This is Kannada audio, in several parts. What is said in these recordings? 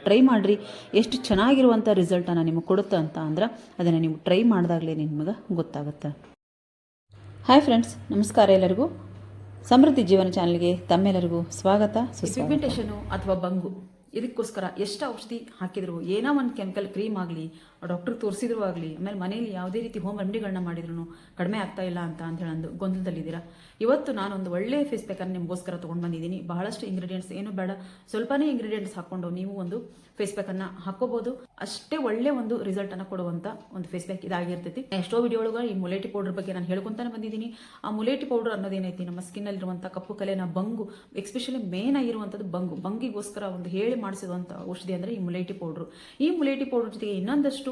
ಟ್ರೈ ಮಾಡಿರಿ. ಎಷ್ಟು ಚೆನ್ನಾಗಿರುವಂಥ ರಿಸಲ್ಟನ್ನು ನಿಮಗೆ ಕೊಡುತ್ತೆ ಅಂತ ಅಂದ್ರೆ ಅದನ್ನು ನೀವು ಟ್ರೈ ಮಾಡಿದಾಗಲೇ ನಿಮಗೆ ಗೊತ್ತಾಗುತ್ತೆ. ಹಾಯ್ ಫ್ರೆಂಡ್ಸ್, ನಮಸ್ಕಾರ ಎಲ್ಲರಿಗೂ. ಸಮೃದ್ಧಿ ಜೀವನ ಚಾನಲ್ಗೆ ತಮ್ಮೆಲ್ಲರಿಗೂ ಸ್ವಾಗತ. ಪಿಗ್ಮೆಂಟೇಷನು ಅಥವಾ ಬಂಗು ಇದಕ್ಕೋಸ್ಕರ ಎಷ್ಟು ಔಷಧಿ ಹಾಕಿದ್ರು, ಏನೋ ಒಂದು ಕೆಮಿಕಲ್ ಕ್ರೀಮ್ ಆಗಲಿ, ಡಾಕ್ಟ್ರಿಗೆ ತೋರಿಸಿದ್ರು ಆಗಲಿ, ಆಮೇಲೆ ಮನೆಯಲ್ಲಿ ಯಾವುದೇ ರೀತಿ ಹೋಮ್ ರೆಮಿಡಿಗಳನ್ನ ಮಾಡಿದ್ರು ಕಡಿಮೆ ಆಗ್ತಾ ಇಲ್ಲ ಅಂತ ಹೇಳಂದು ಗೊಂದಲದಲ್ಲಿದ್ದೀರಾ. ಇವತ್ತು ನಾನೊಂದು ಒಳ್ಳೆಯ ಫೇಸ್ ಪ್ಯಾಕನ್ನು ನಿಮಗೋಸ್ಕರ ತೊಗೊಂಡು ಬಂದಿದ್ದೀನಿ. ಬಹಳಷ್ಟು ಇಂಗ್ರೀಡಿಯೆಂಟ್ಸ್ ಏನು ಬೇಡ, ಸ್ವಲ್ಪನೇ ಇಂಗ್ರೀಡಿಯೆಂಟ್ಸ್ ಹಾಕ್ಕೊಂಡು ನೀವು ಒಂದು ಫೇಸ್ ಪ್ಯಾಕನ್ನು ಹಾಕೋಬಹುದು. ಅಷ್ಟೇ ಒಳ್ಳೆ ಒಂದು ರಿಸಲ್ಟನ್ನು ಕೊಡುವಂಥ ಒಂದು ಫೇಸ್ ಪ್ಯಾಕ್ ಇದಾಗಿರ್ತೈತಿ. ಎಷ್ಟೋ ವಿಡಿಯೋ ಒಳಗೆ ಈ ಮುಲೇಟಿ ಪೌಡರ್ ಬಗ್ಗೆ ನಾನು ಹೇಳ್ಕೊಂತಾನೆ ಬಂದಿದ್ದೀನಿ. ಆ ಮುಲೇಟಿ ಪೌಡರ್ ಅನ್ನೋದೇನೈತಿ, ನಮ್ಮ ಸ್ಕಿನ್ನಲ್ಲಿರುವಂಥ ಕಪ್ಪು ಕಲೆನ ಬಂಗು, ಎಕ್ಸ್ಪೆಷಲಿ ಮೇನ್ ಆಗಿರುವಂಥದ್ದು ಬಂಗಿಗೋಸ್ಕರ ಒಂದು ಹೇಳಿ ಮಾಡಿಸಿರುವಂಥ ಔಷಧಿ ಅಂದರೆ ಈ ಮುಲೇಟಿ ಪೌಡ್ರು. ಈ ಮುಲೇಟಿ ಪೌಡರ್ ಜೊತೆಗೆ ಇನ್ನೊಂದಷ್ಟು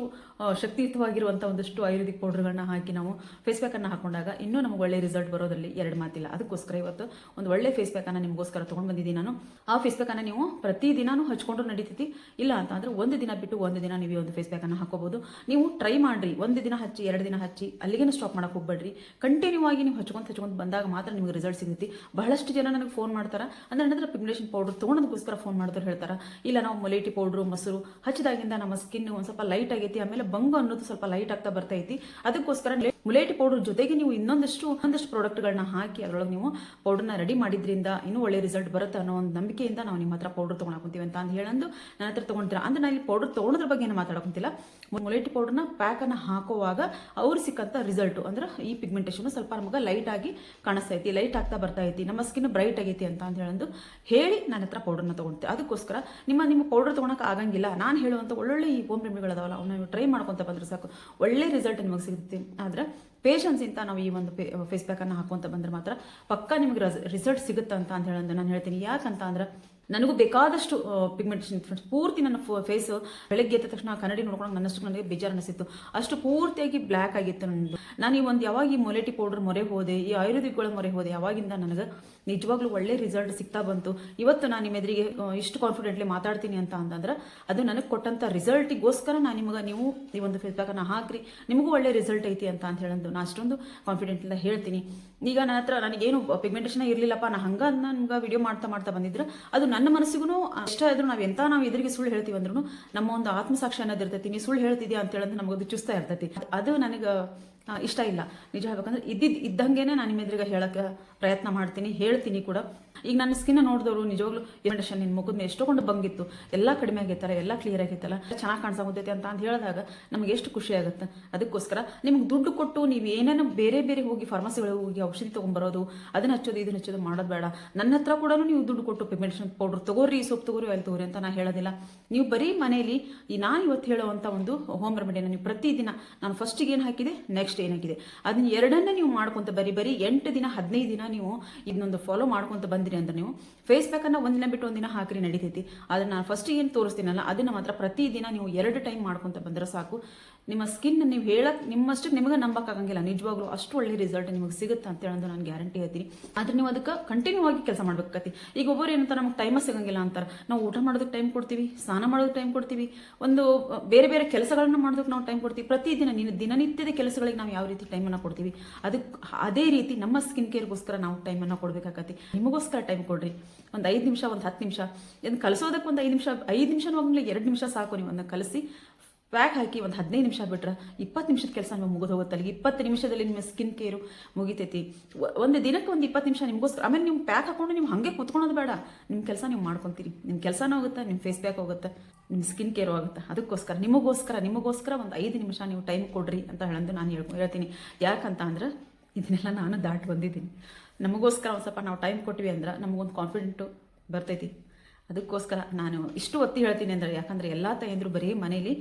ಶಕ್ತಿಯುತವಾಗಿರುವಂಥ ಒಂದಷ್ಟು ಆಯುರ್ವೇದಿಕ್ ಪೌಡರ್ಗಳನ್ನ ಹಾಕಿ ನಾವು ಫೇಸ್ ಪ್ಯಾಕನ್ನು ಹಾಕೊಂಡಾಗ ಇನ್ನೂ ನಮಗೆ ಒಳ್ಳೆ ರಿಸಲ್ಟ್ ಬರೋದ್ರಲ್ಲಿ ಎರಡು ಮಾತಿಲ್ಲ. ಅದಕ್ಕೋಸ್ಕರ ಇವತ್ತು ಒಂದು ಒಳ್ಳೆ ಫೇಸ್ ಪ್ಯಾಕನ್ನು ನಿಮಗೋಸ್ಕರ ತೊಗೊಂಡು ಬಂದಿದ್ದೀನಿ ನಾನು. ಆ ಫೇಸ್ ಪ್ಯಾಕನ್ನು ನೀವು ಪ್ರತಿದಿನಾನು ಹಚ್ಕೊಂಡ್ರು ನಡೀತೈತಿ. ಇಲ್ಲ ಅಂತ ಅಂದ್ರೆ ಒಂದು ದಿನ ಬಿಟ್ಟು ಒಂದು ದಿನ ನೀವು ಒಂದು ಫೇಸ್ ಪ್ಯಾಕನ್ನು ಹಾಕೋಬಹುದು. ನೀವು ಟ್ರೈ ಮಾಡ್ರಿ, ಒಂದು ದಿನ ಹಚ್ಚಿ, ಎರಡು ದಿನ ಹಚ್ಚಿ, ಅಲ್ಲಿಗೇನು ಸ್ಟಾಪ್ ಮಾಡಕ್ಕೆ ಹೋಗ್ಬೇಡ್ರಿ. ಕಂಟಿನ್ಯೂ ಆಗಿ ನೀವು ಹಚ್ಕೊಂತ ಬಂದಾಗ ಮಾತ್ರ ನಿಮಗೆ ರಿಸಲ್ಟ್ ಸಿಗುತ್ತೆ. ಬಹಳಷ್ಟು ಜನ ನನಗೆ ಫೋನ್ ಮಾಡ್ತಾರೆ, ಅಂದ್ರೆ ಪಿಗ್ಮೆಂಟೇಷನ್ ಪೌಡರ್ ತೊಗೊಳೋದಕ್ಕೋಸ್ಕರ ಫೋನ್ ಮಾಡಿದ್ರು ಹೇಳ್ತಾರೆ, ಇಲ್ಲ ನಾವು ಮುಲೇಟಿ ಪೌಡ್ರು ಮೊಸರು ಹಚ್ಚಿದಾಗಿಂದ ನಮ್ಮ ಸ್ಕಿನ್ ಒಂದು ಸ್ವಲ್ಪ ಲೈಟ್ ಆಗೈತಿ, ಆಮೇಲೆ ಬಂಗು ಅನ್ನೋದು ಸ್ವಲ್ಪ ಲೈಟ್ ಆಗ್ತಾ ಬರ್ತೈತಿ. ಅದಕ್ಕೋಸ್ಕರ ಮುಲೇಟಿ ಪೌಡರ್ ಜೊತೆಗೆ ನೀವು ಒಂದಷ್ಟು ಪ್ರಾಡಕ್ಟ್ಗಳನ್ನ ಹಾಕಿ ಅದರೊಳಗೆ ನೀವು ಪೌಡರ್ನ ರೆಡಿ ಮಾಡಿದ್ರಿಂದ ಇನ್ನೂ ಒಳ್ಳೆ ರಿಸಲ್ಟ್ ಬರುತ್ತೆ ಅನ್ನೋ ಒಂದು ನಂಬಿಕೆಯಿಂದ ನಾವು ನಿಮ್ಮ ಹತ್ರ ಪೌಡರ್ ತೊಗೊಳಕೊಂತೀವಿ ಅಂತ ಹೇಳಂದು ನನ್ನ ಹತ್ರ ತೊಗೊಂತೀರಾ. ಅಂದ್ರೆ ನಾನು ಇಲ್ಲಿ ಪೌಡರ್ ತೊಗೊಳೋದ್ರ ಬಗ್ಗೆ ಏನು ಮಾತಾಡಕೊಂತಿಲ್ಲ. ಮುಲೇಟಿ ಪೌಡರ್ನ ಪ್ಯಾಕನ್ನು ಹಾಕುವಾಗ ಅವ್ರು ಸಿಕ್ಕಂಥ ರಿಸಲ್ಟ್ ಅಂದ್ರೆ ಈ ಪಿಗ್ಮೆಂಟೇಷನ್ ಸ್ವಲ್ಪ ನಮಗೆ ಲೈಟ್ ಆಗಿ ಕಾಣಿಸ್ತೈತಿ, ಲೈಟ್ ಆಗ್ತಾ ಬರ್ತಾ ಐತಿ, ನಮ್ಮ ಸ್ಕಿನ್ ಬ್ರೈಟ್ ಆಗೈತಿ ಅಂತ ಹೇಳಂದು ಹೇಳಿ ನನ್ನ ಹತ್ರ ಪೌಡರ್ನ ತೊಗೊಳ್ತೀವಿ. ಅದಕ್ಕೋಸ್ಕರ ನಿಮ್ಮ ಪೌಡರ್ ತೊಗೊಳಕ್ಕೆ ಆಗಂಗಿಲ್ಲ, ನಾನು ಹೇಳುವಂಥ ಒಳ್ಳೊಳ್ಳೆ ಈ ಹೋಮ್ ರೆಮಿಡಿಗಳದಾವಲ್ಲ ಅವನ್ನ ನೀವು ಟ್ರೈ ಮಾಡ್ಕೊತ ಬಂದ್ರೆ ಸಾಕು, ಒಳ್ಳೆ ರಿಸಲ್ಟ್ ನಿಮಗೆ ಸಿಗುತ್ತೆ. ಆದ್ರೆ ಪೇಷನ್ಸ್ ಇಂತ ನಾವು ಈ ಒಂದು ಫೇಸ್ ಪ್ಯಾಕನ್ನು ಹಾಕೊಂತ ಬಂದ್ರೆ ಮಾತ್ರ ಪಕ್ಕಾ ನಿಮಗೆ ರಿಸಲ್ಟ್ ಸಿಗುತ್ತೆ ಅಂತ ಹೇಳಂದು ನಾನು ಹೇಳ್ತೀನಿ. ಯಾಕಂತ ಅಂದ್ರೆ ನನಗೂ ಬೇಕಾದಷ್ಟು ಪಿಗ್ಮೆಂಟೇಷನ್ ಪೂರ್ತಿ ನನ್ನ ಫೇಸ್ ಬೆಳಗ್ಗೆ ಎದ್ದ ತಕ್ಷಣ ಕನ್ನಡಿ ನೋಡ್ಕೊಂಡು ನನ್ನಷ್ಟು ನನಗೆ ಬೇಜಾರು ಅನಿಸಿತ್ತು. ಅಷ್ಟು ಪೂರ್ತಿಯಾಗಿ ಬ್ಲ್ಯಾಕ್ ಆಗಿತ್ತು ನನ್ನದು. ನಾನು ಯಾವಾಗ ಈ ಮುಲೇಟಿ ಪೌಡರ್ ಮೊರೆ ಹೋದೆ, ಈ ಆಯುರ್ವೇದಿಕ್ಗಳ ಮೊರೆ ಹೋದೆ, ಯಾವಾಗಿಂದ ನನಗೆ ನಿಜವಾಗ್ಲೂ ಒಳ್ಳೆ ರಿಸಲ್ಟ್ ಸಿಗ್ತಾ ಬಂತು. ಇವತ್ತು ನಾನು ನಿಮ್ಮ ಎದುರಿಗೆ ಇಷ್ಟು ಕಾನ್ಫಿಡೆಂಟ್ಲಿ ಮಾತಾಡ್ತೀನಿ ಅಂತಂದ್ರೆ ಅದು ನನಗೆ ಕೊಟ್ಟಂಥ ರಿಸಲ್ಟಿಗೋಸ್ಕರ ನೀವು ಈ ಒಂದು ಫೇಸ್ ಪ್ಯಾಕನ್ನು ಹಾಕ್ರಿ, ನಿಮಗೂ ಒಳ್ಳೆ ರಿಸಲ್ಟ್ ಐತಿ ಅಂತ ಹೇಳಂದು ನಾನು ಅಷ್ಟೊಂದು ಕಾನ್ಫಿಡೆಂಟ್ಲಿಂದ ಹೇಳ್ತೀನಿ. ಈಗ ನನ್ನ ಹತ್ರ ನನಗೇನು ಪಿಗ್ಮೆಂಟೇಷನ್ ಇರಲಿಲ್ಲಪ್ಪ, ನಾನು ನಿಮ್ಗೆ ವಿಡಿಯೋ ಮಾಡ್ತಾ ಬಂದಿದ್ರೆ ಅದು ನನ್ನ ಮನಸ್ಸಿಗೂ ಇಷ್ಟ ಇದ್ರು ನಾವು ಎದುರಿಗೆ ಸುಳ್ಳು ಹೇಳ್ತೀವಿ ಅಂದ್ರೂ ನಮ್ಮ ಒಂದು ಆತ್ಮಸಾಕ್ಷಿ ಅನ್ನೋದು ಇರ್ತೈತಿ. ನೀವು ಸುಳ್ಳು ಹೇಳ್ತಿದ್ಯಾ ಅಂತ ಹೇಳಂದ್ರೆ ನಮಗದು ಚುಸ್ತಾ ಇರ್ತೈತಿ. ಅದು ನನಗೆ ಇಷ್ಟ ಇಲ್ಲ. ನಿಜ ಹೇಳ್ಬೇಕಂದ್ರೆ ಇದ್ದಂಗೆನೆ ನಾನು ನಿಮ್ಮ ಎದುರಿಗೆ ಹೇಳಕ್ಕೆ ಪ್ರಯತ್ನ ಮಾಡ್ತೀನಿ, ಹೇಳ್ತೀನಿ ಕೂಡ. ಈಗ ನನ್ನ ಸ್ಕಿನ್ ನೋಡಿದವರು ನಿಜವಾಗ್ಲೂ ಪಿಗ್ಮೆಂಟೇಷನ್ ನಿನ್ನ ಮುಖದ ಮೇಲೆ ಎಷ್ಟೊಂದು ಬಂಗಿತ್ತು, ಎಲ್ಲ ಕಡಿಮೆ ಆಗೈತಲ್ಲ, ಎಲ್ಲ ಕ್ಲಿಯರ್ ಆಗೈತಲ್ಲ, ಚೆನ್ನಾಗಿ ಕಾಣಿಸಾಗುತ್ತೈತೆ ಅಂತ ಹೇಳಿದಾಗ ನಮಗೆ ಎಷ್ಟು ಖುಷಿ ಆಗುತ್ತೆ. ಅದಕ್ಕೋಸ್ಕರ ನಿಮ್ಗೆ ದುಡ್ಡು ಕೊಟ್ಟು ನೀವು ಏನೇನೋ ಬೇರೆ ಹೋಗಿ ಫಾರ್ಮಸಿಗಳಿಗೆ ಹೋಗಿ ಔಷಧಿ ತೊಗೊಂಡ್ಬರೋದು, ಅದನ್ನ ಹಚ್ಚೋದು ಇದನ್ನ ಹಚ್ಚೋದು ಮಾಡೋದು ಬೇಡ. ನನ್ನ ಹತ್ರ ಕೂಡ ನೀವು ದುಡ್ಡು ಕೊಟ್ಟು ಪಿಗ್ಮೆಂಟೇಷನ್ ಪೌಡರ್ ತಗೋರಿ, ಸೋಪ್ ತಗೋರಿ, ಅಲ್ಲಿ ತಗೋರಿ ಅಂತ ನಾನು ಹೇಳೋದಿಲ್ಲ. ನೀವು ಬರೀ ಮನೆಯಲ್ಲಿ ನಾನು ಇವತ್ತು ಹೇಳುವಂಥ ಒಂದು ಹೋಮ್ ರೆಮಿಡಿಯನ್ನು ನೀವು ಪ್ರತಿದಿನ, ನಾನು ಫಸ್ಟಿಗೆ ಏನು ಹಾಕಿದೆ, ನೆಕ್ಸ್ಟ್ ಏನಾಗಿದೆ ಅದನ್ನ ಎರಡನ್ನೇ ನೀವು ಮಾಡ್ಕೊಂತ ಬರೀ 8 ದಿನ 15 ದಿನ ನೀವು ಇದನ್ನೊಂದು ಫಾಲೋ ಮಾಡ್ಕೊಂತ ಬಂದಿರಿ ಅಂದ್ರೆ ನೀವು ಫೇಸ್ ಪ್ಯಾಕನ್ನು ಒಂದಿನ ಬಿಟ್ಟು ಒಂದಿನ ಹಾಕಿ ನಡೀತೈತಿ. ಆದ್ರೆ ನಾನು ಫಸ್ಟ್ ಏನು ತೋರಿಸ್ತೀನಲ್ಲ ಅದನ್ನ ಮಾತ್ರ ಪ್ರತಿದಿನ ನೀವು 2 ಟೈಮ್ ಮಾಡ್ಕೊಂತ ಬಂದ್ರೆ ಸಾಕು. ನಿಮ್ಮ ಸ್ಕಿನ್ ನೀವು ನಿಮ್ಮಷ್ಟು ನಿಮಗೆ ನಂಬಕ್ಕಾಗಂಗಿಲ್ಲ, ನಿಜವಾಗ್ಲೂ ಅಷ್ಟು ಒಳ್ಳೆ ರಿಸಲ್ಟ್ ನಿಮಗೆ ಸಿಗುತ್ತೆ ಅಂತ ಹೇಳೋದು ನಾನು ಗ್ಯಾರಂಟಿ ಹೇಳ್ತೀನಿ. ಆದ್ರೆ ನೀವು ಅದಕ್ಕೆ ಕಂಟಿನ್ಯೂ ಆಗಿ ಕೆಲಸ ಮಾಡ್ಬೇಕಾಗತ್ತೆ. ಈಗ ಒಬ್ಬರು ಏನಂತಾರೆ, ನಮಗೆ ಟೈಮ ಸಿಗಂಗಿಲ್ಲ ಅಂತಾರೆ. ನಾವು ಊಟ ಮಾಡೋದಕ್ಕೆ ಟೈಮ್ ಕೊಡ್ತೀವಿ, ಸ್ನಾನ ಮಾಡೋದಕ್ಕೆ ಟೈಮ್ ಕೊಡ್ತೀವಿ, ಒಂದು ಬೇರೆ ಕೆಲಸಗಳನ್ನ ಮಾಡೋದಕ್ಕೆ ನಾವು ಟೈಮ್ ಕೊಡ್ತೀವಿ. ಪ್ರತಿದಿನ ದಿನನಿತ್ಯದ ಕೆಲಸಗಳಿಗೆ ನಾವು ಯಾವ ರೀತಿ ಟೈಮನ್ನು ಕೊಡ್ತೀವಿ, ಅದೇ ರೀತಿ ನಮ್ಮ ಸ್ಕಿನ್ ಕೇರ್ಗೋಸ್ಕರ ನಾವು ಟೈಮನ್ನು ಕೊಡಬೇಕಾಗತ್ತೆ. ನಿಮಗೋಸ್ಕರ ಟೈಮ್ ಕೊಡ್ರಿ. ಒಂದು 5 ನಿಮಿಷ, ಒಂದು 10 ನಿಮಿಷ, ಇದನ್ನು ಕಲಿಸೋದಕ್ಕೆ ಒಂದು 5 ನಿಮಿಷ ಹೋಗಲಿ, 2 ನಿಮಿಷ ಸಾಕು. ನೀವು ಅದನ್ನು ಕಲಿಸಿ ಪ್ಯಾಕ್ ಹಾಕಿ ಒಂದು 15 ನಿಮಿಷ ಬಿಟ್ರೆ 20 ನಿಮಿಷದ ಕೆಲಸ ನಿಮಗೆ ಮುಗಿದು ಹೋಗುತ್ತೆ. ಅಲ್ಲಿಗೆ 20 ನಿಮಿಷದಲ್ಲಿ ನಿಮ್ಮ ಸ್ಕಿನ್ ಕೇರು ಮುಗಿತೈತಿ. ಒಂದು ದಿನಕ್ಕೆ ಒಂದು 20 ನಿಮಿಷ ನಿಮಗೋಸ್ಕರ. ಆಮೇಲೆ ನೀವು ಪ್ಯಾಕ್ ಹಾಕೊಂಡು ನೀವು ಹಾಗೆ ಕೂತ್ಕೊಳ್ಳೋದು ಬೇಡ, ನಿಮ್ಮ ಕೆಲಸ ನೀವು ಮಾಡ್ಕೊತೀರಿ. ನಿಮ್ಮ ಕೆಲಸನೂ ಹೋಗುತ್ತೆ, ನಿಮ್ಮ ಫೇಸ್ ಪ್ಯಾಕ್ ಹೋಗುತ್ತೆ, ನಿಮ್ಮ ಸ್ಕಿನ್ ಕೇರ್ ಆಗುತ್ತೆ. ಅದಕ್ಕೋಸ್ಕರ ನಿಮಗೋಸ್ಕರ ಒಂದು 5 ನಿಮಿಷ ನೀವು ಟೈಮ್ ಕೊಡ್ರಿ ಅಂತ ಹೇಳಂದು ನಾನು ಹೇಳ್ತೀನಿ. ಯಾಕಂತ ಅಂದ್ರೆ ಇದನ್ನೆಲ್ಲ ನಾನು ದಾಟಿ ಬಂದಿದ್ದೀನಿ. ನಮಗೋಸ್ಕರ ಒಂದು ಸ್ವಲ್ಪ ನಾವು ಟೈಮ್ ಕೊಟ್ಟಿವಿ ಅಂದ್ರೆ ನಮಗೊಂದು ಕಾನ್ಫಿಡೆಂಟು ಬರ್ತೈತಿ. ಅದಕ್ಕೋಸ್ಕರ ನಾನು ಇಷ್ಟು ಒತ್ತಿ ಹೇಳ್ತೀನಿ ಅಂದರೆ, ಯಾಕಂದರೆ ಎಲ್ಲ ತಾಯಂದಿರು ಬರೀ ಮನೇಲಿ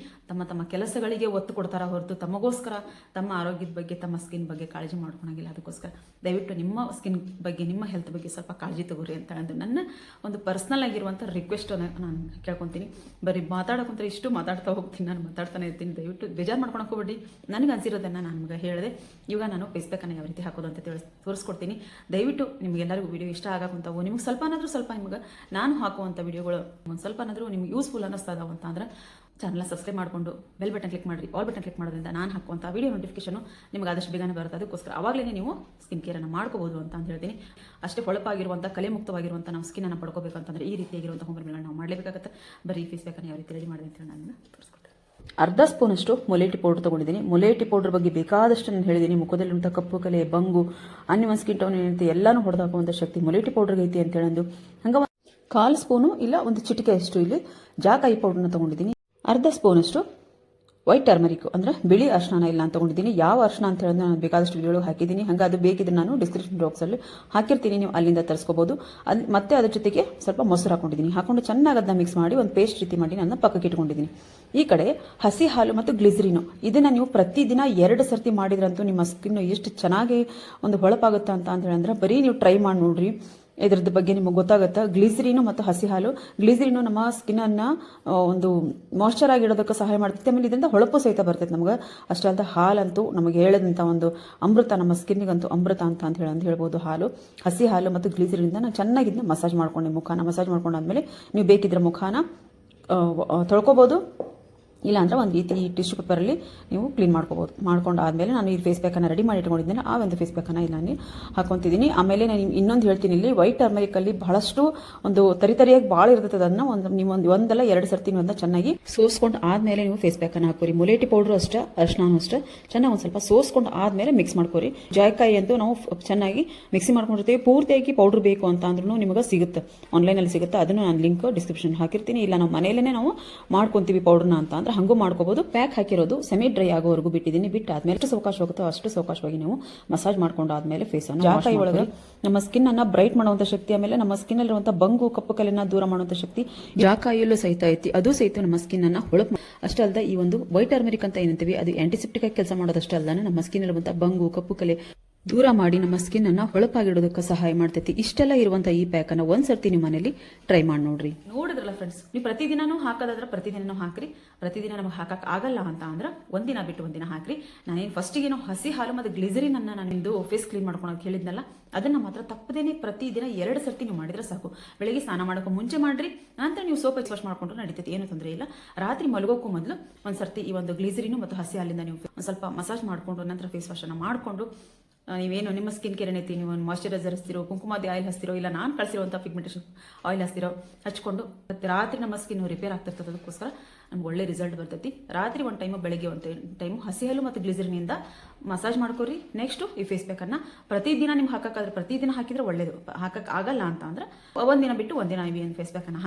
ತಮ್ಮ ಕೆಲಸಗಳಿಗೆ ಒತ್ತು ಕೊಡ್ತಾರ ಹೊರತು ತಮಗೋಸ್ಕರ ತಮ್ಮ ಆರೋಗ್ಯದ ಬಗ್ಗೆ, ತಮ್ಮ ಸ್ಕಿನ್ ಬಗ್ಗೆ ಕಾಳಜಿ ಮಾಡ್ಕೊಳಂಗಿಲ್ಲ. ಅದಕ್ಕೋಸ್ಕರ ದಯವಿಟ್ಟು ನಿಮ್ಮ ಸ್ಕಿನ್ ಬಗ್ಗೆ, ನಿಮ್ಮ ಹೆಲ್ತ್ ಬಗ್ಗೆ ಸ್ವಲ್ಪ ಕಾಳಜಿ ತಗೋರಿ ಅಂತ ಹೇಳೋದು ನನ್ನ ಒಂದು ಪರ್ಸ್ನಲ್ ಆಗಿರುವಂಥ ರಿಕ್ವೆಸ್ಟ್ ನಾನು ಕೇಳ್ಕೊತೀನಿ. ಬರೀ ಮಾತಾಡೋಕಂದ್ರೆ ಇಷ್ಟು ಮಾತಾಡ್ತಾ ಹೋಗ್ತೀನಿ, ನಾನು ಮಾತಾಡ್ತಾನೆ ಇರ್ತೀನಿ. ದಯವಿಟ್ಟು ಬೇಜಾರು ಮಾಡ್ಕೊಳಕ್ಕೆ ಹೋಗ್ಬೇಡಿ. ನನಗೆ ಅನ್ಸಿರೋದನ್ನು ನಾನು ನಿಮಗೆ ಹೇಳಿದೆ. ಇವಾಗ ನಾನು ಫೇಸ್ ಪ್ಯಾಕನ್ನು ಯಾವ ರೀತಿ ಹಾಕೋದು ಅಂತ ತೋರಿಸ್ಕೊಡ್ತೀನಿ. ದಯವಿಟ್ಟು ನಿಮಗೆಲ್ಲರಿಗೂ ವಿಡಿಯೋ ಇಷ್ಟ ಆಗಕ್ಕಂಥವು, ನಿಮ್ಗೆ ಸ್ವಲ್ಪ ನಿಮಗೆ ನಾನು ಹಾಕುವಂಥ ವಿಡಿಯೋಗಳು ಒಂದು ಸ್ವಲ್ಪನಾದರೂ ನಿಮ್ಗೆ ಯೂಸ್ಫುಲ್ ಅನ್ನಿಸ್ತಾ ಇದಾವೆ ಅಂತ ಅಂದ್ರೆ ಚಾನಲ್ನ ಸಬ್ಸ್ಕ್ರೈಬ್ ಮಾಡಿಕೊಂಡು ಬೆಲ್ ಬಟನ್ ಕ್ಲಿಕ್ ಮಾಡಿರಿ. ಆಲ್ ಬಟನ್ ಕ್ಲಿಕ್ ಮಾಡೋದ್ರಿಂದ ನಾನು ಹಾಕುವಂಥ ವಿಡಿಯೋ ನೋಟಿಫಿಕೇಶನ್ ನಿಮಗೆ ಆದಷ್ಟು ಬೇಗನೆ ಬರುತ್ತೆ. ಅದಕ್ಕೋಸ್ಕರ ಅವಾಗಲೇ ನೀವು ಸ್ಕಿನ್ ಕೇರನ್ನು ಮಾಡ್ಕೋಬೋದು ಅಂತ ಹೇಳ್ತೀನಿ. ಅಷ್ಟೇ ಹೊಳಪಾಗಿರುವಂಥ ಕಲೆ ಮುಕ್ತವಾಗಿರುವಂಥ ನಾವು ಸ್ಕಿನ್ನನ್ನು ಪಡ್ಕೋಬೇಕು ಅಂತಂದರೆ ಈ ರೀತಿಯಾಗಿರುವಂಥ ಹೋಮ್ ರೆಮಿಡಿಗಳನ್ನ ನಾವು ಮಾಡಲೇಬೇಕಾಗುತ್ತೆ. ಬರೀ ಫೇಸ್ ಪ್ಯಾಕನ್ನು ಯಾವ ರೀತಿ ರೆಡಿ ಮಾಡಿದೆ ಅಂತ ನಾನು ತೋರಿಸ್ಕೊಟ್ಟೆ. ಅರ್ಧ ಸ್ಪೂನಷ್ಟು ಮೊಲೇಟಿ ಪೌಡರ್ ತೊಗೊಂಡಿದ್ದೀನಿ. ಮೊಲೇಟಿ ಪೌಡರ್ ಬಗ್ಗೆ ಬೇಕಾದಷ್ಟು ನಾನು ಹೇಳಿದ್ದೀನಿ. ಮುಖದಲ್ಲಿರುವಂಥ ಕಪ್ಪು ಕಲೆ, ಬಂಗು, ಅನ್ಯಮನ್ ಸ್ಕಿನ್ ಟೋನ್ ಏನೈತಿ ಎಲ್ಲನೂ ಹೊಡೆದಾಕುವಂಥ ಶಕ್ತಿ ಮೊಲೇಟಿ ಪೌಡರ್ಗೆ ಐತಿ ಅಂತ ಹೇಳಂದು ಹಂಗೆ 1/4 ಸ್ಪೂನು ಇಲ್ಲ ಒಂದು ಚಿಟಿಕೆಯಷ್ಟು ಇಲ್ಲಿ ಜಾಕಾಯಿ ಪೌಡರ್ನ ತೊಗೊಂಡಿದ್ದೀನಿ. ಅರ್ಧ ಸ್ಪೂನಷ್ಟು ವೈಟ್ ಟರ್ಮರಿಕ್ ಅಂದರೆ ಬಿಳಿ ಅರ್ಶನ ಇಲ್ಲ ಅಂತ ತೊಗೊಂಡಿದ್ದೀನಿ. ಯಾವ ಅರ್ಶನ ಅಂತ ಹೇಳಿದ್ರೆ ನಾನು ಬೇಕಾದಷ್ಟು ವಿಡಿಯೋ ಹಾಕಿದ್ದೀನಿ. ಹಾಗೆ ಅದು ಬೇಕಿದ್ರೆ ನಾನು ಡಿಸ್ಕ್ರಿಪ್ಷನ್ ಬಾಕ್ಸಲ್ಲಿ ಹಾಕಿರ್ತೀನಿ, ನೀವು ಅಲ್ಲಿಂದ ತರಿಸ್ಕೋಬೋದು. ಅಲ್ಲಿ ಮತ್ತೆ ಅದ್ರ ಜೊತೆಗೆ ಸ್ವಲ್ಪ ಮೊಸರು ಹಾಕೊಂಡಿದ್ದೀನಿ. ಹಾಕೊಂಡು ಚೆನ್ನಾಗಿ ಅದನ್ನ ಮಿಕ್ಸ್ ಮಾಡಿ ಒಂದು ಪೇಸ್ಟ್ ರೀತಿ ಮಾಡಿ ನಾನು ಪಕ್ಕಕ್ಕೆ ಇಟ್ಕೊಂಡಿದ್ದೀನಿ. ಈ ಕಡೆ ಹಸಿ ಹಾಲು ಮತ್ತು ಗ್ಲಿಸರಿನು ಇದನ್ನು ನೀವು ಪ್ರತಿದಿನ 2 ಸರ್ತಿ ಮಾಡಿದ್ರಂತೂ ನಿಮ್ಮ ಸ್ಕಿನ್ ಎಷ್ಟು ಚೆನ್ನಾಗಿ ಒಂದು ಹೊಳಪಾಗುತ್ತೆ ಅಂತ ಹೇಳಿದ್ರೆ ಬರೀ ನೀವು ಟ್ರೈ ಮಾಡಿ ನೋಡ್ರಿ. ಇದ್ರದ್ದು ಬಗ್ಗೆ ನಿಮಗೆ ಗೊತ್ತಾಗುತ್ತೆ. ಗ್ಲಿಸರಿನು ಮತ್ತು ಹಸಿ ಹಾಲು, ಗ್ಲಿಸರಿನು ನಮ್ಮ ಸ್ಕಿನ್ನನ್ನು ಒಂದು ಮಾಯ್ಶ್ಚರ್ ಆಗಿಡೋದಕ್ಕೆ ಸಹಾಯ ಮಾಡ್ತೈತೆ. ಆಮೇಲೆ ಇದರಿಂದ ಹೊಳಪು ಸಹಿತ ಬರ್ತೈತೆ ನಮಗೆ. ಅಷ್ಟೇ ಅಂತ ಹಾಲಂತೂ ನಮಗೆ ಹೇಳಿದಂಥ ಒಂದು ಅಮೃತ, ನಮ್ಮ ಸ್ಕಿನ್ನಿಗಂತೂ ಅಮೃತ ಅಂತ ಹೇಳ್ಬೋದು ಹಾಲು. ಹಸಿ ಹಾಲು ಮತ್ತು ಗ್ಲಿಸರಿನಿಂದ ನಾನು ಚೆನ್ನಾಗಿ ಇದನ್ನ ಮಸಾಜ್ ಮಾಡ್ಕೊಂಡು ಮುಖಾನ ಮಸಾಜ್ ಮಾಡ್ಕೊಂಡಾದ್ಮೇಲೆ ನೀವು ಬೇಕಿದ್ರೆ ಮುಖಾನ ತೊಳ್ಕೊಬೋದು. ಇಲ್ಲಾಂದ್ರೆ ಒಂದು ರೀತಿ ಟಿಶ್ಯೂ ಪೇಪರಲ್ಲಿ ನೀವು ಕ್ಲೀನ್ ಮಾಡ್ಕೋಬೋದು. ಮಾಡ್ಕೊಂಡು ಆದಮೇಲೆ ನಾನು ಈ ಫೇಸ್ ಪ್ಯಾಕನ್ನು ರೆಡಿ ಮಾಡಿ ಇಟ್ಕೊಂಡಿದ್ದೀನಿ. ಆ ಒಂದು ಫೇಸ್ ಪ್ಯಾಕನ್ನು ಇಲ್ಲಿ ನಾನು ಹಾಕೊತಿದ್ದೀನಿ. ಆಮೇಲೆ ನಾನು ಇನ್ನೊಂದು ಹೇಳ್ತೀನಿ, ಇಲ್ಲಿ ವೈಟ್ ಟರ್ಮರಿಕಲ್ಲಿ ಬಹಳಷ್ಟು ಒಂದು ತರಿಯಾಗಿ ಭಾಳ ಇರ್ತದೆ. ಅದನ್ನು ನೀವು ಒಂದಲ್ಲ 2 ಸರ್ತಿ ನೀವು ಅದನ್ನ ಚೆನ್ನಾಗಿ ಸೋಸ್ಕೊಂಡು ಆದಮೇಲೆ ನೀವು ಫೇಸ್ ಪ್ಯಾಕನ್ನು ಹಾಕೋರಿ. ಮೊಲೇಟಿ ಪೌಡ್ರು ಅಷ್ಟೇ, ಅರ್ಶನಾನು ಅಷ್ಟೇ ಚೆನ್ನಾಗಿ ಒಂದು ಸ್ವಲ್ಪ ಸೋಸ್ಕೊಂಡು ಆದಮೇಲೆ ಮಿಕ್ಸ್ ಮಾಡ್ಕೋರಿ. ಜಾಯಿಕಾಯಿ ಅಂತೂ ನಾವು ಚೆನ್ನಾಗಿ ಮಿಕ್ಸಿ ಮಾಡ್ಕೊಂಡಿರ್ತೀವಿ. ಪೂರ್ತಿಯಾಗಿ ಪೌಡ್ರ್ ಬೇಕು ಅಂತ ಅಂದ್ರೂ ನಿಮಗೆ ಸಿಗುತ್ತೆ, ಆನ್ಲೈನಲ್ಲಿ ಸಿಗುತ್ತೆ. ಅದನ್ನು ನಾನು ಲಿಂಕ್ ಡಿಸ್ಕ್ರಿಪ್ಷನ್ ಹಾಕಿರ್ತೀನಿ. ಇಲ್ಲ ನಾವು ಮನೆಯಲ್ಲೇ ನಾವು ಮಾಡ್ಕೊತೀವಿ ಪೌಡ್ರನ್ನ ಅಂತ ಅಂದ್ರೆ ಹಂಗೂ ಮಾಡ್ಕೋಬಹುದು. ಪ್ಯಾಕ್ ಹಾಕಿರೋದು ಸೆಮಿ ಡ್ರೈ ಆಗೋವರೆಗೂ ಬಿಟ್ಟಿದ್ದೀನಿ. ಬಿಟ್ಟು ಆದ್ಮೇಲೆ ಎಷ್ಟು ಅವಕಾಶ ಹೋಗುತ್ತೋ ಅಷ್ಟು ಅವಕಾಶವಾಗಿ ನೀವು ಮಸಾಜ್ ಮಾಡ್ಕೊಂಡು ಆದ್ಮೇಲೆ ಫೇಸ್ ಅನ್ನು ಜಾಕಾಯಿ ಒಳಗೆ ನಮ್ಮ ಸ್ಕಿನ್ ಅನ್ನ ಬ್ರೈಟ್ ಮಾಡುವಂತ ಶಕ್ತಿ, ಆಮೇಲೆ ನಮ್ಮ ಸ್ಕಿನ್ ಅಲ್ಲಿರುವಂತಹ ಬಂಗು ಕಪ್ಪು ಕಲೆನ ದೂರ ಮಾಡುವಂತ ಶಕ್ತಿ ಜಾಕಾಯಿಯಲ್ಲೂ ಸಹಿತ ಐತಿ. ಅದು ಸಹಿತ ನಮ್ಮ ಸ್ಕಿನ್ ಅನ್ನ ಹೊಳಪು ಅಷ್ಟೇ ಅಲ್ಲದೆ ಈ ಒಂದು ವೈಟ್ ಟರ್ಮರಿಕ್ ಅಂತ ಏನಂತೀವಿ ಅದು ಆಂಟಿಸೆಪ್ಟಿಕ್ ಆಗಿ ಕೆಲಸ ಮಾಡೋದಷ್ಟೇ ಅಲ್ಲದೆ ನಮ್ಮ ಸ್ಕಿನ್ ಇರುವಂತಹ ಬಂಗು ಕಪ್ಪು ಕಲೆ ದೂರ ಮಾಡಿ ನಮ್ಮ ಸ್ಕಿನ್ ಅನ್ನ ಹೊಳಪಾಗಿಡೋದಕ್ಕೆ ಸಹಾಯ ಮಾಡ್ತೈತಿ. ಇಷ್ಟೆಲ್ಲ ಇರುವಂತ ಈ ಪ್ಯಾಕ್ ಅನ್ನ ಒಂದ್ಸರ್ತಿ ನಿಮ್ಮ ಮನೇಲಿ ಟ್ರೈ ಮಾಡಿ ನೋಡ್ರಿ. ನೋಡಿದ್ರಲ್ಲ ಫ್ರೆಂಡ್ಸ್, ನೀವು ಪ್ರತಿದಿನನೂ ಹಾಕೋದಾದ್ರೆ ಪ್ರತಿದಿನನೂ ಹಾಕ್ರಿ. ಪ್ರತಿದಿನ ನಮಗೆ ಹಾಕಕ್ ಆಗಲ್ಲ ಅಂತ ಅಂದ್ರೆ ಒಂದಿನ ಬಿಟ್ಟು ಒಂದಿನ ಹಾಕ್ರಿ. ನಾನೇನು ಫಸ್ಟಿಗೇನು ಹಸಿ ಹಾಲು ಮತ್ತು ಗ್ಲಿಸರಿನ್ ಅನ್ನ ನಾನು ಫೇಸ್ ಕ್ಲೀನ್ ಮಾಡ್ಕೊಳಕ್ ಹೇಳಿದ್ನಲ್ಲ, ಅದನ್ನ ಮಾತ್ರ ತಪ್ಪದೇನೆ ಪ್ರತಿದಿನ 2 ಸರ್ತಿ ನೀವು ಮಾಡಿದ್ರೆ ಸಾಕು. ಬೆಳಿಗ್ಗೆ ಸ್ನಾನ ಮಾಡೋಕೆ ಮುಂಚೆ ಮಾಡ್ರಿ, ನಂತರ ನೀವು ಸೋಪ್ ವಾಶ್ ಮಾಡ್ಕೊಂಡ್ರೆ ನಡೀತೈತಿ, ಏನು ತೊಂದರೆ ಇಲ್ಲ. ರಾತ್ರಿ ಮಲಗೋಕ್ಕೂ ಮೊದಲು ಒಂದ್ಸರ್ತಿ ಈ ಒಂದು ಗ್ಲಿಸರಿನು ಮತ್ತು ಹಸಿ ಹಾಲಿಂದ ನೀವು ಒಂದು ಸ್ವಲ್ಪ ಮಸಾಜ್ ಮಾಡ್ಕೊಂಡು ನಂತರ ಫೇಸ್ ವಾಶ್ ಅನ್ನ ಮಾಡ್ಕೊಂಡು ನೀವೇನು ನಿಮ್ಮ ಸ್ಕಿನ್ ಕೇರ್ ಏನೈತಿ, ನೀವು ಒಂದು ಮಾಯ್ಶ್ಚರೈಸರ್ ಹಚ್ತಿರೋ, ಕುಂಕುಮಾದಿ ಆಯಿಲ್ ಹಚ್ತಿರೋ, ಇಲ್ಲ ನಾನು ಕಳಿಸಿರುವಂಥ ಪಿಗ್ಮೆಂಟೇಷನ್ ಆಯಿಲ್ ಹಚ್ತಿರೋ ಹಚ್ಕೊಂಡು ರಾತ್ರಿ ನಮ್ಮ ಸ್ಕಿನ್ ರಿಪೇರ್ ಆಗ್ತಿರ್ತದೆ. ಅದಕ್ಕೋಸ್ಕರ ನಮ್ಗೆ ಒಳ್ಳೆ ರಿಸಲ್ಟ್ ಬರ್ತೈತಿ. ರಾತ್ರಿ ಒಂದು ಟೈಮು ಬೆಳಗ್ಗೆ ಒಂದು ಟೈಮು ಹಸಿ ಹಾಲು ಮತ್ತು ಗ್ಲಿಸರಿನಿಂದ ಮಸಾಜ್ ಮಾಡ್ಕೋರಿ. ನೆಕ್ಸ್ಟು ಈ ಫೇಸ್ ಪ್ಯಾಕನ್ನು ಪ್ರತಿದಿನ ನಿಮ್ಗೆ ಹಾಕೋಕ್ಕಾದ್ರೆ ಪ್ರತಿದಿನ ಹಾಕಿದ್ರೆ ಒಳ್ಳೇದು. ಹಾಕಕ್ಕೆ ಆಗಲ್ಲ ಅಂತ ಅಂದ್ರೆ ಒಂದಿನ ಬಿಟ್ಟು ಒಂದಿನ ಈ ಫೇಸ್ ಪ್ಯಾಕನ್ನು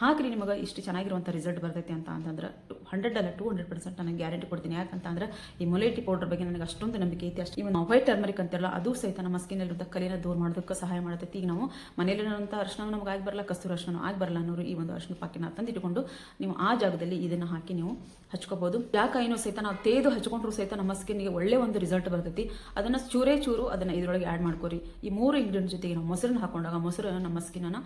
ಹಾಕ್ರಿ ನಿಮಗೆ ಇಷ್ಟು ಚೆನ್ನಾಗಿರುವಂಥ ರಿಸಲ್ಟ್ ಬರ್ತೈತಿ ಅಂತ ಅಂತಂದ್ರೆ 100 ಅಲ್ಲ 200% ನಾನು ಗ್ಯಾರಂಟಿ ಕೊಡ್ತೀನಿ. ಯಾಕಂತಂದ್ರೆ ಈ ಮೊಲೇಟಿ ಪೌಡರ್ ಬಗ್ಗೆ ನನಗೆ ಅಷ್ಟೊಂದು ನಂಬಿಕೆ ಐತಿ. ಅಷ್ಟು ಇವನ್ ವೈಟ್ ಟರ್ಮರಿಕ್ ಅಂತಿರಲ್ಲ, ಅದು ಸಹಿತ ನಮ್ಮ ಸ್ಕಿನ್ನಲ್ಲಿರುವಂಥ ಕಲೆನ ದೂರ ಮಾಡೋದಕ್ಕೆ ಸಹಾಯ ಮಾಡ್ತೈತಿ. ಈಗ ನಾವು ಮನೆಯಲ್ಲಿರುವಂಥ ಅರ್ಶನ ನಮ್ಗೆ ಆಗಿ ಬರಲ್ಲ, ಕಸ್ತೂರಿ ಅರ್ಶನ ಆಗಿ ಬರಲ್ಲ ಅನ್ನೋರು ಈ ಒಂದು ಅರ್ಶನ ಪಾಕಿನ ತಂದಿಟ್ಕೊಂಡು ನೀವು ಆ ಜಾಗದಲ್ಲಿ ಇದನ್ನು ಹಾಕಿ ನೀವು ಹಚ್ಕೋಬಹುದು. ಜಾಕಾಯಿನೂ ಸಹಿತ ನಾವು ತೇದು ಹಚ್ಕೊಂಡ್ರು ಸಹಿತ ನಮ್ಮ ಸ್ಕಿನ್ಗೆ ಒಳ್ಳೆ ಒಂದು ರಿಸಲ್ಟ್ ಬರ್ತೈತಿ. ಅದನ್ನು ಚೂರು ಅದನ್ನ ಇದರೊಳಗೆ ಆ್ಯಡ್ ಮಾಡ್ಕೋರಿ. ಈ 3 ಇಂಗ್ರೀಡಿಯೆಂಟ್ ಜೊತೆಗೆ ನಾವು ಮೊಸರನ್ನ ಹಾಕೊಂಡಾಗ ಮೊಸರು ನಮ್ಮ ಸ್ಕಿನ್ನ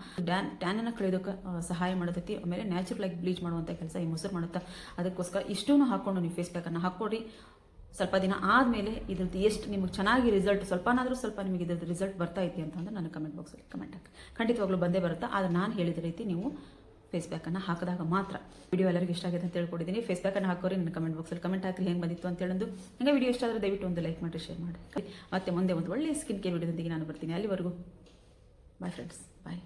ಟ್ಯಾನನ್ನು ಕಳೆಯೋದಕ್ಕೆ ಸಹಾಯ ಮಾಡತೈತಿ. ಆಮೇಲೆ ನ್ಯಾಚುರಲ್ ಆಗಿ ಬ್ಲೀಚ್ ಮಾಡುವಂಥ ಕೆಲಸ ಈ ಮೊಸರು ಮಾಡುತ್ತಾ. ಅದಕ್ಕೋಸ್ಕರ ಇಷ್ಟನ್ನು ಹಾಕೊಂಡು ನೀವು ಫೇಸ್ ಪ್ಯಾಕನ್ನು ಹಾಕ್ಕೊಡ್ರಿ. ಸ್ವಲ್ಪ ದಿನ ಆದಮೇಲೆ ಇದ್ರದ್ದು ಎಷ್ಟು ನಿಮಗೆ ಚೆನ್ನಾಗಿ ರಿಸಲ್ಟ್ ಸ್ವಲ್ಪನಾದರೂ ಸ್ವಲ್ಪ ನಿಮಗೆ ಇದ್ರದ್ದು ರಿಸಲ್ಟ್ ಬರ್ತಾ ಐತಿ ಅಂತಂದ್ರೆ ನಾನು ಕಮೆಂಟ್ ಬಾಕ್ಸಲ್ಲಿ ಕಮೆಂಟ್ ಹಾಕಿ. ಖಂಡಿತವಾಗ್ಲೂ ಬಂದೇ ಬರುತ್ತೆ. ಆದರೆ ನಾನು ಹೇಳಿದ ರೀತಿ ನೀವು ಫೇಸ್ ಪ್ಯಾಕನ್ನು ಹಾಕಿದಾಗ ಮಾತ್ರ. ವಿಡಿಯೋ ಎಲ್ಲರಿಗೂ ಇಷ್ಟ ಆಗಿದೆ ಅಂತ ಹೇಳ್ಕೊಡಿದ್ದೀನಿ. ಫೇಸ್ ಪ್ಯಾಕನ್ನು ಹಾಕೋರಿ, ನನ್ನ ಕಮೆಂಟ್ ಬಾಕ್ಸಲ್ಲಿ ಕಮೆಂಟ್ ಹಾಕಿ ಹೆಂಗೆ ಬಂದಿತ್ತು ಅಂತ ಹೇಳೋದು. ಹಾಗೆ ವಿಡಿಯೋ ಇಷ್ಟ ಆದರೆ ದಯವಿಟ್ಟು ಒಂದು ಲೈಕ್ ಮಾಡಿ, ಶೇರ್ ಮಾಡಿ. ಮತ್ತೆ ಮುಂದೆ ಒಂದು ಒಳ್ಳೆಯ ಸ್ಕಿನ್ ಕೇರ್ ವಿಡಿಯೋದೊಂದಿಗೆ ನಾನು ಬರ್ತೀನಿ. ಅಲ್ಲಿವರೆಗೂ ಬಾಯ್ ಫ್ರೆಂಡ್ಸ್, ಬಾಯ್.